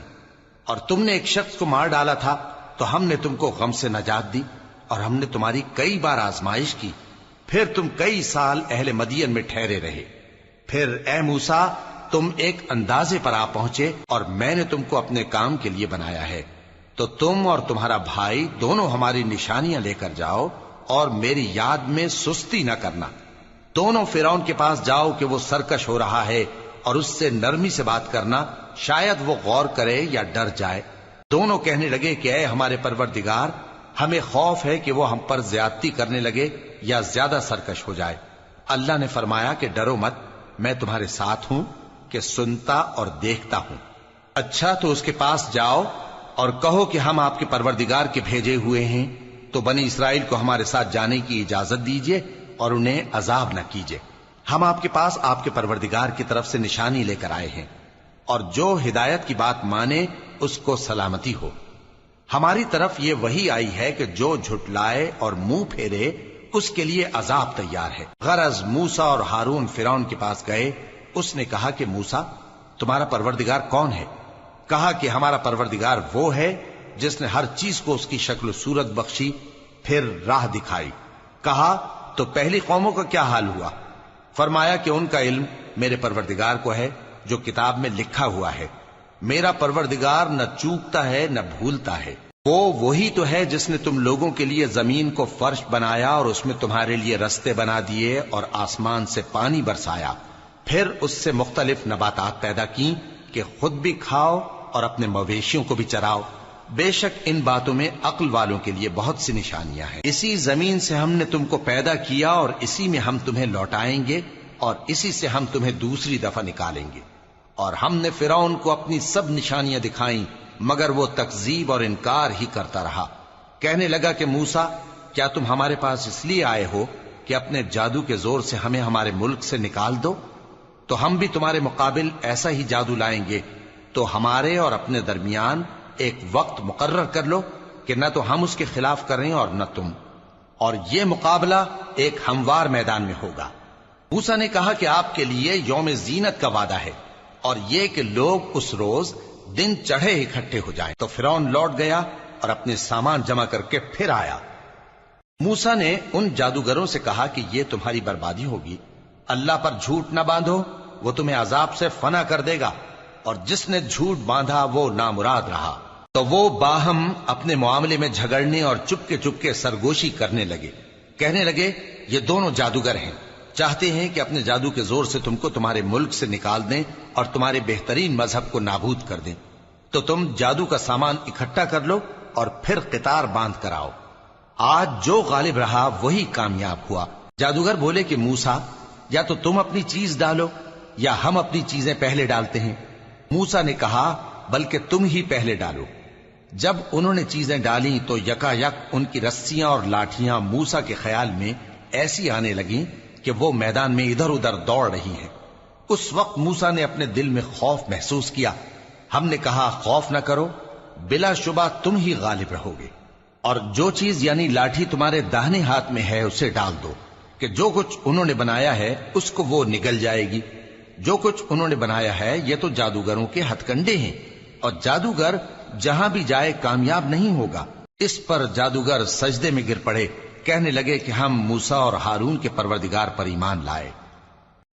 اور تم نے ایک شخص کو مار ڈالا تھا تو ہم نے تم کو غم سے نجات دی، اور ہم نے تمہاری کئی بار آزمائش کی، پھر تم کئی سال اہل مدین میں ٹھہرے رہے۔ پھر اے موسیٰ، تم ایک اندازے پر آ پہنچے اور میں نے تم کو اپنے کام کے لیے بنایا ہے، تو تم اور تمہارا بھائی دونوں ہماری نشانیاں لے کر جاؤ اور میری یاد میں سستی نہ کرنا۔ دونوں فرعون کے پاس جاؤ کہ وہ سرکش ہو رہا ہے، اور اس سے نرمی سے بات کرنا، شاید وہ غور کرے یا ڈر جائے۔ دونوں کہنے لگے کہ اے ہمارے پروردگار، ہمیں خوف ہے کہ وہ ہم پر زیادتی کرنے لگے یا زیادہ سرکش ہو جائے۔ اللہ نے فرمایا کہ ڈرو مت، میں تمہارے ساتھ ہوں کہ سنتا اور دیکھتا ہوں۔ اچھا تو اس کے پاس جاؤ اور کہو کہ ہم آپ کے پروردگار کے بھیجے ہوئے ہیں، تو بنی اسرائیل کو ہمارے ساتھ جانے کی اجازت دیجیے اور انہیں عذاب نہ کیجیے۔ ہم آپ کے پاس آپ کے پروردگار کی طرف سے نشانی لے کر آئے ہیں، اور جو ہدایت کی بات مانے اس کو سلامتی ہو۔ ہماری طرف یہ وحی آئی ہے کہ جو جھٹلائے اور منہ پھیرے اس کے لیے عذاب تیار ہے۔ غرض موسیٰ اور ہارون فرعون کے پاس گئے۔ اس نے کہا کہ موسیٰ، تمہارا پروردگار کون ہے؟ کہا کہ ہمارا پروردگار وہ ہے جس نے ہر چیز کو اس کی شکل و صورت بخشی، پھر راہ دکھائی۔ کہا تو پہلی قوموں کا کیا حال ہوا؟ فرمایا کہ ان کا علم میرے پروردگار کو ہے جو کتاب میں لکھا ہوا ہے۔ میرا پروردگار نہ چوکتا ہے نہ بھولتا ہے۔ وہ وہی تو ہے جس نے تم لوگوں کے لیے زمین کو فرش بنایا اور اس میں تمہارے لیے رستے بنا دیے اور آسمان سے پانی برسایا، پھر اس سے مختلف نباتات پیدا کی کہ خود بھی کھاؤ اور اپنے مویشیوں کو بھی چراؤ۔ بے شک ان باتوں میں عقل والوں کے لیے بہت سی نشانیاں ہیں۔ اسی زمین سے ہم نے تم کو پیدا کیا اور اسی میں ہم تمہیں لوٹائیں گے اور اسی سے ہم تمہیں دوسری دفعہ نکالیں گے۔ اور ہم نے فرعون کو اپنی سب نشانیاں دکھائیں مگر وہ تکذیب اور انکار ہی کرتا رہا۔ کہنے لگا کہ موسیٰ، کیا تم ہمارے پاس اس لیے آئے ہو کہ اپنے جادو کے زور سے ہمیں ہمارے ملک سے نکال دو؟ تو ہم بھی تمہارے مقابل ایسا ہی جادو لائیں گے، تو ہمارے اور اپنے درمیان ایک وقت مقرر کر لو کہ نہ تو ہم اس کے خلاف کریں اور نہ تم، اور یہ مقابلہ ایک ہموار میدان میں ہوگا۔ موسیٰ نے کہا کہ آپ کے لیے یوم زینت کا وعدہ ہے اور یہ کہ لوگ اس روز دن چڑھے اکٹھے ہو جائیں۔ تو فرعون لوٹ گیا اور اپنے سامان جمع کر کے پھر آیا۔ موسیٰ نے ان جادوگروں سے کہا کہ یہ تمہاری بربادی ہوگی، اللہ پر جھوٹ نہ باندھو، وہ تمہیں عذاب سے فنا کر دے گا، اور جس نے جھوٹ باندھا وہ نامراد رہا۔ تو وہ باہم اپنے معاملے میں جھگڑنے اور چپکے سرگوشی کرنے لگے، کہنے لگے یہ دونوں جادوگر ہیں، چاہتے ہیں کہ اپنے جادو کے زور سے تم کو تمہارے ملک سے نکال دیں اور تمہارے بہترین مذہب کو نابود کر دیں۔ تو تم جادو کا سامان اکٹھا کر لو اور پھر قطار باندھ کر آؤ۔ آج جو غالب رہا وہی کامیاب ہوا۔ جادوگر بولے کہ موسیٰ، یا تو تم اپنی چیز ڈالو یا ہم اپنی چیزیں پہلے ڈالتے ہیں۔ موسیٰ نے کہا بلکہ تم ہی پہلے ڈالو۔ جب انہوں نے چیزیں ڈالیں تو یکا یک ان کی رسیاں اور لاٹھیاں موسیٰ کے خیال میں ایسی آنے لگیں کہ وہ میدان میں ادھر ادھر دوڑ رہی ہیں۔ اس وقت موسیٰ نے اپنے دل میں خوف محسوس کیا۔ ہم نے کہا خوف نہ کرو، بلا شبہ تم ہی غالب رہو گے، اور جو چیز یعنی لاٹھی تمہارے داہنے ہاتھ میں ہے اسے ڈال دو کہ جو کچھ انہوں نے بنایا ہے اس کو وہ نگل جائے گی۔ جو کچھ انہوں نے بنایا ہے یہ تو جادوگروں کے ہتھ کنڈے ہیں، اور جادوگر جہاں بھی جائے کامیاب نہیں ہوگا۔ اس پر جادوگر سجدے میں گر پڑے، کہنے لگے کہ ہم موسیٰ اور ہارون کے پروردگار پر ایمان لائے۔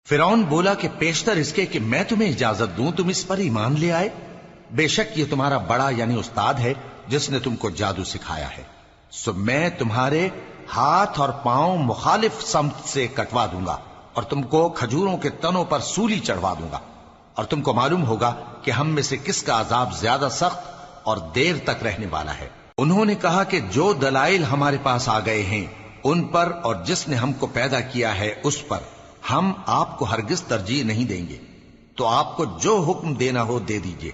فرعون بولا کہ پیشتر اس کے کہ میں تمہیں اجازت دوں تم اس پر ایمان لے آئے، بے شک یہ تمہارا بڑا یعنی استاد ہے جس نے تم کو جادو سکھایا ہے، سو میں تمہارے ہاتھ اور پاؤں مخالف سمت سے کٹوا دوں گا اور تم کو کھجوروں کے تنوں پر سولی چڑھوا دوں گا، اور تم کو معلوم ہوگا کہ ہم میں سے کس کا عذاب زیادہ سخت اور دیر تک رہنے والا ہے۔ انہوں نے کہا کہ جو دلائل ہمارے پاس آ گئے ہیں ان پر اور جس نے ہم کو پیدا کیا ہے اس پر ہم آپ کو ہرگز ترجیح نہیں دیں گے، تو آپ کو جو حکم دینا ہو دے دیجئے،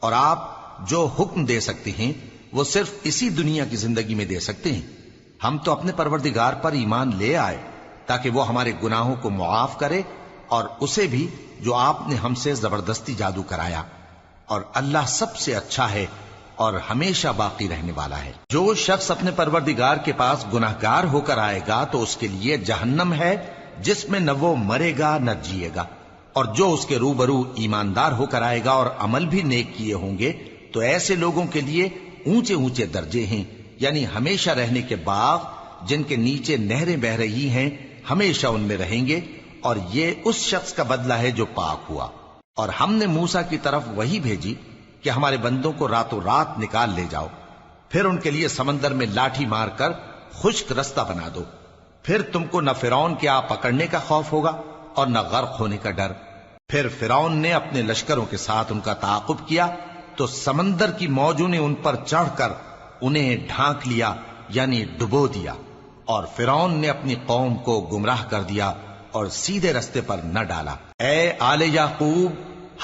اور آپ جو حکم دے سکتے ہیں وہ صرف اسی دنیا کی زندگی میں دے سکتے ہیں۔ ہم تو اپنے پروردگار پر ایمان لے آئے تاکہ وہ ہمارے گناہوں کو معاف کرے اور اسے بھی جو آپ نے ہم سے زبردستی جادو کرایا، اور اللہ سب سے اچھا ہے اور ہمیشہ باقی رہنے والا ہے۔ جو شخص اپنے پروردگار کے پاس گناہگار ہو کر آئے گا تو اس کے لیے جہنم ہے جس میں نہ وہ مرے گا نہ جیے گا، اور جو اس کے روبرو ایماندار ہو کر آئے گا اور عمل بھی نیک کیے ہوں گے تو ایسے لوگوں کے لیے اونچے اونچے درجے ہیں، یعنی ہمیشہ رہنے کے باغ جن کے نیچے نہریں بہ رہی ہیں، ہمیشہ ان میں رہیں گے، اور یہ اس شخص کا بدلہ ہے جو پاک ہوا۔ اور ہم نے موسیٰ کی طرف وحی بھیجی کہ ہمارے بندوں کو راتوں رات نکال لے جاؤ، پھر ان کے لیے سمندر میں لاٹھی مار کر خشک رستہ بنا دو، پھر تم کو نہ فرعون کے آ پکڑنے کا خوف ہوگا اور نہ غرق ہونے کا ڈر۔ پھر فرعون نے اپنے لشکروں کے ساتھ ان کا تعاقب کیا تو سمندر کی موجوں نے ان پر چڑھ کر انہیں ڈھانک لیا یعنی ڈبو دیا، اور فرعون نے اپنی قوم کو گمراہ کر دیا اور سیدھے رستے پر نہ ڈالا۔ اے آل یعقوب،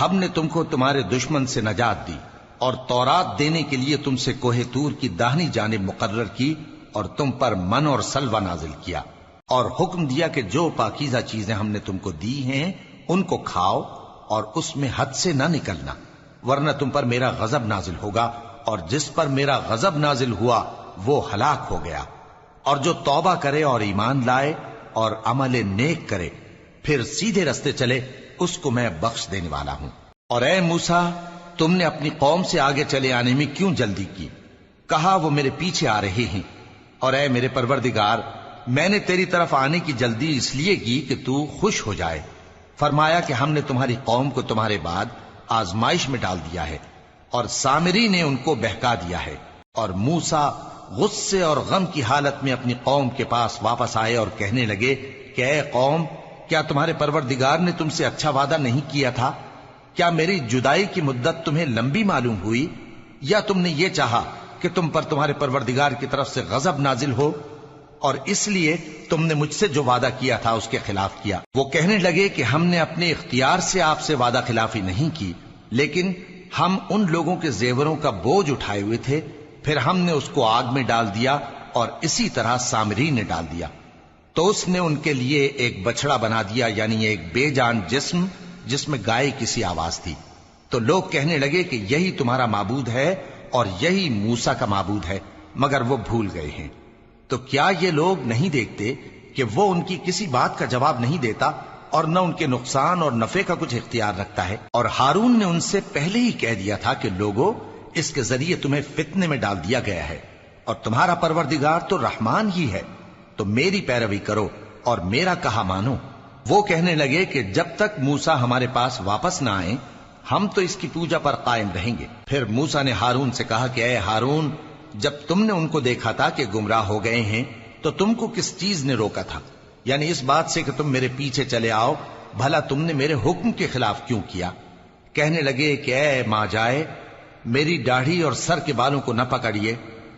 ہم نے تم کو تمہارے دشمن سے نجات دی اور تورات دینے کے لیے تم سے کوہ طور کی داہنی جانب مقرر کی، اور تم پر من اور سلوہ نازل کیا، اور حکم دیا کہ جو پاکیزہ چیزیں ہم نے تم کو دی ہیں ان کو کھاؤ اور اس میں حد سے نہ نکلنا، ورنہ تم پر میرا غضب نازل ہوگا، اور جس پر میرا غضب نازل ہوا وہ ہلاک ہو گیا۔ اور جو توبہ کرے اور ایمان لائے اور عمل نیک کرے پھر سیدھے رستے چلے اس کو میں بخش دینے والا ہوں۔ اور اے موسیٰ، تم نے اپنی قوم سے آگے چلے آنے میں کیوں جلدی کی؟ کہا وہ میرے پیچھے آ رہے ہیں۔ اور اے میرے پروردگار، میں نے تیری طرف آنے کی جلدی اس لیے کی کہ تو خوش ہو جائے۔ فرمایا کہ ہم نے تمہاری قوم کو تمہارے بعد آزمائش میں ڈال دیا ہے، اور سامری نے ان کو بہکا دیا ہے۔ اور موسیٰ غصے اور غم کی حالت میں اپنی قوم کے پاس واپس آئے اور کہنے لگے کہ اے قوم، کیا تمہارے پروردگار نے تم سے اچھا وعدہ نہیں کیا تھا؟ کیا میری جدائی کی مدت تمہیں لمبی معلوم ہوئی، یا تم نے یہ چاہا کہ تم پر تمہارے پروردگار کی طرف سے غضب نازل ہو، اور اس لیے تم نے مجھ سے جو وعدہ کیا تھا اس کے خلاف کیا؟ وہ کہنے لگے کہ ہم نے اپنے اختیار سے آپ سے وعدہ خلافی نہیں کی، لیکن ہم ان لوگوں کے زیوروں کا بوجھ اٹھائے ہوئے تھے، پھر ہم نے اس کو آگ میں ڈال دیا اور اسی طرح سامری نے ڈال دیا۔ تو اس نے ان کے لیے ایک بچڑا بنا دیا، یعنی ایک بے جان جسم جس میں گائے کسی آواز تھی۔ تو لوگ کہنے لگے کہ یہی تمہارا معبود ہے اور یہی موسیٰ کا معبود ہے، مگر وہ بھول گئے ہیں۔ تو کیا یہ لوگ نہیں دیکھتے کہ وہ ان کی کسی بات کا جواب نہیں دیتا اور نہ ان کے نقصان اور نفع کا کچھ اختیار رکھتا ہے۔ اور ہارون نے ان سے پہلے ہی کہہ دیا تھا کہ لوگوں، اس کے ذریعے تمہیں فتنے میں ڈال دیا گیا ہے، اور تمہارا پروردگار تو رحمان ہی ہے، تو میری پیروی کرو اور میرا کہا مانو۔ وہ کہنے لگے کہ جب تک موسیٰ ہمارے پاس واپس نہ آئیں ہم تو اس کی پوجا پر قائم رہیں گے۔ پھر موسیٰ نے ہارون سے کہا کہ اے ہارون، جب تم نے ان کو دیکھا تھا کہ گمراہ ہو گئے ہیں تو تم کو کس چیز نے روکا تھا؟ یعنی اس بات سے کہ تم میرے پیچھے چلے آؤ، بھلا تم نے میرے حکم کے خلاف کیوں کیا؟ کہنے لگے کہ اے ماں جائے، میری داڑھی اور سر کے بالوں کو نہ پکڑیے،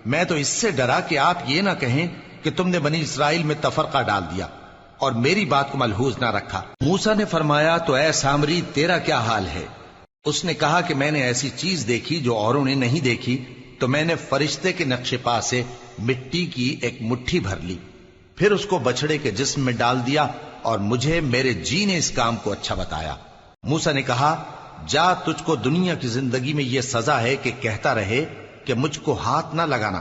میں تو اس سے ڈرا کہ آپ یہ نہ کہیں کہ تم نے بنی اسرائیل میں تفرقہ ڈال دیا اور میری بات کو ملحوظ نہ رکھا۔ موسیٰ نے فرمایا تو اے سامری تیرا کیا حال ہے؟ اس نے کہا کہ میں نے ایسی چیز دیکھی جو اوروں نے نہیں دیکھی، تو میں نے فرشتے کے نقش پا سے مٹی کی ایک مٹھی بھر لی، پھر اس کو بچڑے کے جسم میں ڈال دیا، اور مجھے میرے جی نے اس کام کو اچھا بتایا۔ موسیٰ نے کہا جا، تجھ کو دنیا کی زندگی میں یہ سزا ہے کہ کہتا رہے کہ مجھ کو ہاتھ نہ لگانا،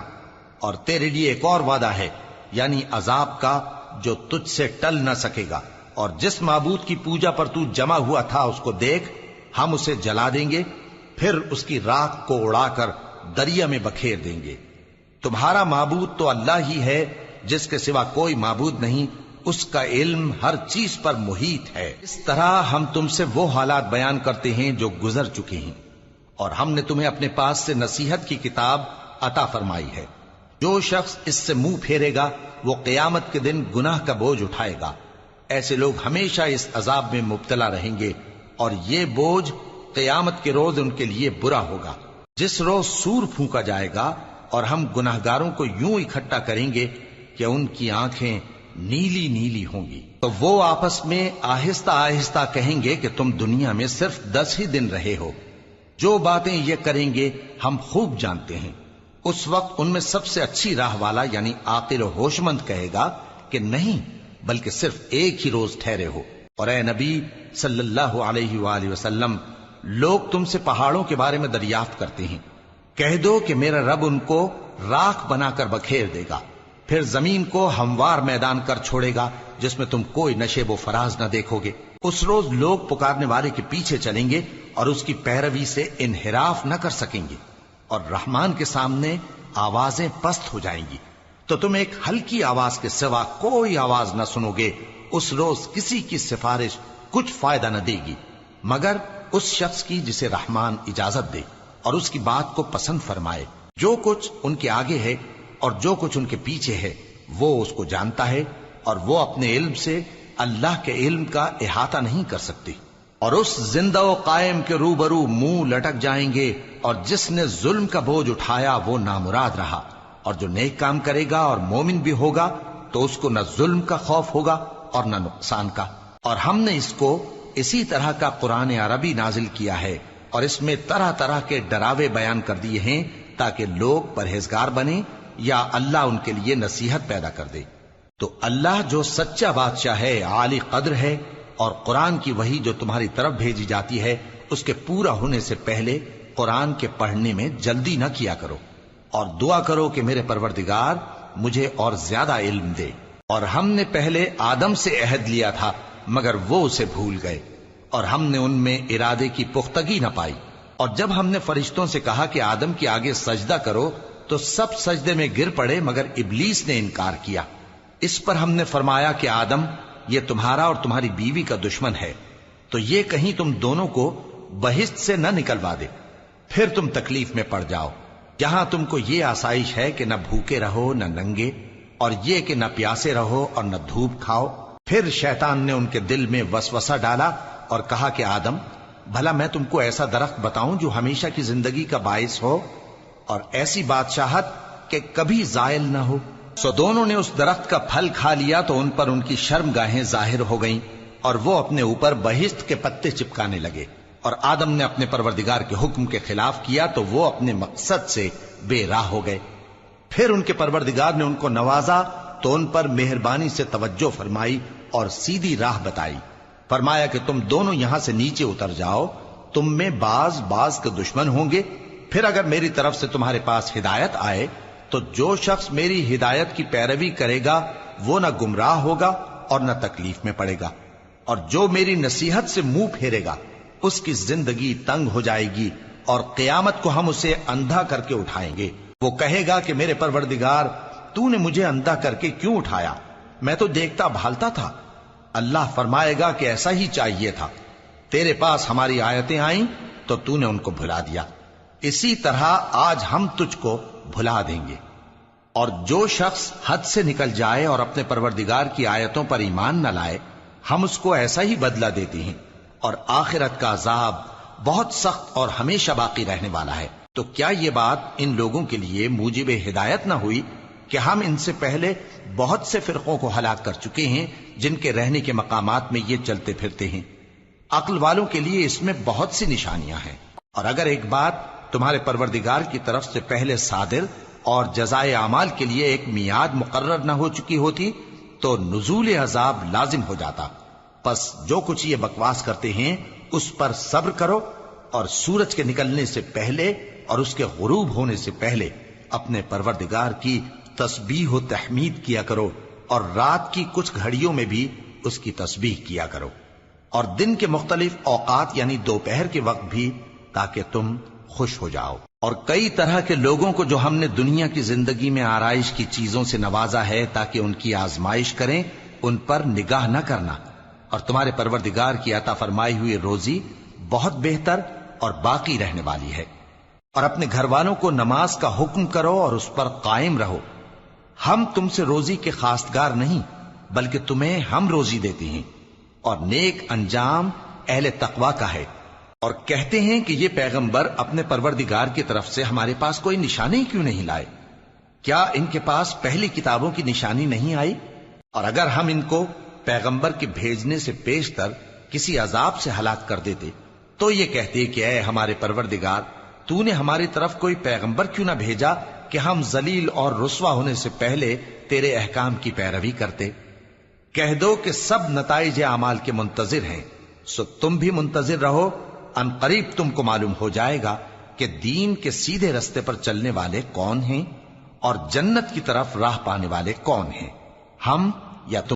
اور تیرے لیے ایک اور وعدہ ہے، یعنی عذاب کا جو تجھ سے ٹل نہ سکے گا، اور جس معبود کی پوجا پر تو جمع ہوا تھا اس کو دیکھ، ہم اسے جلا دیں گے، پھر اس کی راکھ کو اڑا کر دریا میں بکھیر دیں گے۔ تمہارا معبود تو اللہ ہی ہے، جس کے سوا کوئی معبود نہیں، اس کا علم ہر چیز پر محیط ہے۔ اس طرح ہم تم سے وہ حالات بیان کرتے ہیں جو گزر چکے ہیں، اور ہم نے تمہیں اپنے پاس سے نصیحت کی کتاب عطا فرمائی ہے۔ جو شخص اس سے منہ پھیرے گا وہ قیامت کے دن گناہ کا بوجھ اٹھائے گا۔ ایسے لوگ ہمیشہ اس عذاب میں مبتلا رہیں گے، اور یہ بوجھ قیامت کے روز ان کے لیے برا ہوگا، جس روز سور پھونکا جائے گا، اور ہم گناہگاروں کو یوں اکٹھا کریں گے کہ ان کی آنکھیں نیلی نیلی ہوں گی۔ تو وہ آپس میں آہستہ آہستہ کہیں گے کہ تم دنیا میں صرف 10 ہی دن رہے ہو، جو باتیں یہ کریں گے ہم خوب جانتے ہیں۔ اس وقت ان میں سب سے اچھی راہ والا یعنی عاقل و ہوش مند کہے گا کہ نہیں، بلکہ صرف ایک ہی روز ٹھہرے ہو۔ اور اے نبی صلی اللہ علیہ وآلہ وسلم، لوگ تم سے پہاڑوں کے بارے میں دریافت کرتے ہیں، کہہ دو کہ میرا رب ان کو راکھ بنا کر بکھیر دے گا، پھر زمین کو ہموار میدان کر چھوڑے گا جس میں تم کوئی نشیب و فراز نہ دیکھو گے۔ اس روز لوگ پکارنے والے کے پیچھے چلیں گے اور اس کی پیروی سے انحراف نہ کر سکیں گے، اور رحمان کے سامنے آوازیں پست ہو جائیں گی، تو تم ایک ہلکی آواز کے سوا کوئی آواز نہ سنو گے۔ اس روز کسی کی سفارش کچھ فائدہ نہ دے گی مگر اس شخص کی جسے رحمان اجازت دے اور اس کی بات کو پسند فرمائے۔ جو کچھ ان کے آگے ہے اور جو کچھ ان کے پیچھے ہے وہ اس کو جانتا ہے، اور وہ اپنے علم سے اللہ کے علم کا احاطہ نہیں کر سکتی۔ اور اس زندہ و قائم کے روبرو منہ لٹک جائیں گے، اور جس نے ظلم کا بوجھ اٹھایا وہ نامراد رہا، اور جو نیک کام کرے گا اور مومن بھی ہوگا تو اس کو نہ ظلم کا خوف ہوگا اور نہ نقصان کا۔ اور ہم نے اس کو اسی طرح کا قرآن عربی نازل کیا ہے، اور اس میں طرح طرح کے ڈراوے بیان کر دیے ہیں تاکہ لوگ پرہیزگار بنیں یا اللہ ان کے لیے نصیحت پیدا کر دے۔ تو اللہ جو سچا بادشاہ ہے، عالی قدر ہے، اور قرآن کی وحی جو تمہاری طرف بھیجی جاتی ہے اس کے پورا ہونے سے پہلے قرآن کے پڑھنے میں جلدی نہ کیا کرو، اور دعا کرو کہ میرے پروردگار مجھے اور زیادہ علم دے۔ اور ہم نے پہلے آدم سے عہد لیا تھا مگر وہ اسے بھول گئے، اور ہم نے ان میں ارادے کی پختگی نہ پائی۔ اور جب ہم نے فرشتوں سے کہا کہ آدم کے آگے سجدہ کرو تو سب سجدے میں گر پڑے مگر ابلیس نے انکار کیا۔ اس پر ہم نے فرمایا کہ آدم، یہ تمہارا اور تمہاری بیوی کا دشمن ہے، تو یہ کہیں تم دونوں کو بہشت سے نہ نکلوا دے، پھر تم تکلیف میں پڑ جاؤ۔ جہاں تم کو یہ آسائش ہے کہ نہ بھوکے رہو نہ ننگے، اور یہ کہ نہ پیاسے رہو اور نہ دھوپ کھاؤ۔ پھر شیطان نے ان کے دل میں وسوسہ ڈالا اور کہا کہ آدم، بھلا میں تم کو ایسا درخت بتاؤں جو ہمیشہ کی زندگی کا باعث ہو اور ایسی بادشاہت کہ کبھی زائل نہ ہو؟ سو دونوں نے اس درخت کا پھل کھا لیا تو ان پر ان کی شرم گاہیں ظاہر ہو گئیں، اور وہ اپنے اوپر بہشت کے پتے چپکانے لگے۔ اور آدم نے اپنے پروردگار کے حکم کے خلاف کیا تو وہ اپنے مقصد سے بے راہ ہو گئے۔ پھر ان کے پروردگار نے ان کو نوازا تو ان پر مہربانی سے توجہ فرمائی اور سیدھی راہ بتائی۔ فرمایا کہ تم دونوں یہاں سے نیچے اتر جاؤ، تم میں بعض کے دشمن ہوں گے، پھر اگر میری طرف سے تمہارے پاس ہدایت آئے تو جو شخص میری ہدایت کی پیروی کرے گا وہ نہ گمراہ ہوگا اور نہ تکلیف میں پڑے گا۔ اور جو میری نصیحت سے منہ پھیرے گا اس کی زندگی تنگ ہو جائے گی اور قیامت کو ہم اسے اندھا کر کے اٹھائیں گے۔ وہ کہے گا کہ میرے پروردگار تو نے مجھے اندھا کر کے کیوں اٹھایا؟ میں تو دیکھتا بھالتا تھا۔ اللہ فرمائے گا کہ ایسا ہی چاہیے تھا، تیرے پاس ہماری آیتیں آئیں تو تو نے ان کو بھلا دیا، اسی طرح آج ہم تجھ کو بھلا دیں گے۔ اور جو شخص حد سے نکل جائے اور اپنے پروردگار کی آیتوں پر ایمان نہ لائے، ہم اس کو ایسا ہی بدلہ دیتے ہیں، اور آخرت کا عذاب بہت سخت اور ہمیشہ باقی رہنے والا ہے۔ تو کیا یہ بات ان لوگوں کے لیے موجب ہدایت نہ ہوئی کہ ہم ان سے پہلے بہت سے فرقوں کو ہلاک کر چکے ہیں جن کے رہنے کے مقامات میں یہ چلتے پھرتے ہیں؟ عقل والوں کے لیے اس میں بہت سی نشانیاں ہیں۔ اور اگر ایک بات تمہارے پروردگار کی طرف سے پہلے صادر اور جزائے اعمال کے لیے ایک میعاد مقرر نہ ہو چکی ہوتی تو نزول عذاب لازم ہو جاتا۔ پس جو کچھ یہ بکواس کرتے ہیں اس پر صبر کرو، اور سورج کے نکلنے سے پہلے اور اس کے غروب ہونے سے پہلے اپنے پروردگار کی تسبیح و تحمید کیا کرو، اور رات کی کچھ گھڑیوں میں بھی اس کی تسبیح کیا کرو، اور دن کے مختلف اوقات یعنی دوپہر کے وقت بھی، تاکہ تم خوش ہو جاؤ۔ اور کئی طرح کے لوگوں کو جو ہم نے دنیا کی زندگی میں آرائش کی چیزوں سے نوازا ہے تاکہ ان کی آزمائش کریں، ان پر نگاہ نہ کرنا، اور تمہارے پروردگار کی عطا فرمائی ہوئی روزی بہت بہتر اور باقی رہنے والی ہے۔ اور اپنے گھر والوں کو نماز کا حکم کرو اور اس پر قائم رہو۔ ہم تم سے روزی کے خواستگار نہیں، بلکہ تمہیں ہم روزی دیتے ہیں، اور نیک انجام اہل تقوی کا ہے۔ اور کہتے ہیں کہ یہ پیغمبر اپنے پروردگار کی طرف سے ہمارے پاس کوئی نشانی کیوں نہیں لائے؟ کیا ان کے پاس پہلی کتابوں کی نشانی نہیں آئی؟ اور اگر ہم ان کو پیغمبر کے بھیجنے سے پیشتر کسی عذاب سے ہلاک کر دیتے تو یہ کہتے کہ اے ہمارے پروردگار، تو نے ہماری طرف کوئی پیغمبر کیوں نہ بھیجا کہ ہم ذلیل اور رسوا ہونے سے پہلے تیرے احکام کی پیروی کرتے۔ کہہ دو کہ سب نتائج اعمال کے منتظر ہیں، سو تم بھی منتظر رہو، ان قریب تم کو معلوم ہو جائے گا کہ دین کے سیدھے رستے پر چلنے والے کون ہیں اور جنت کی طرف راہ پانے والے کون ہیں، ہم یا تم۔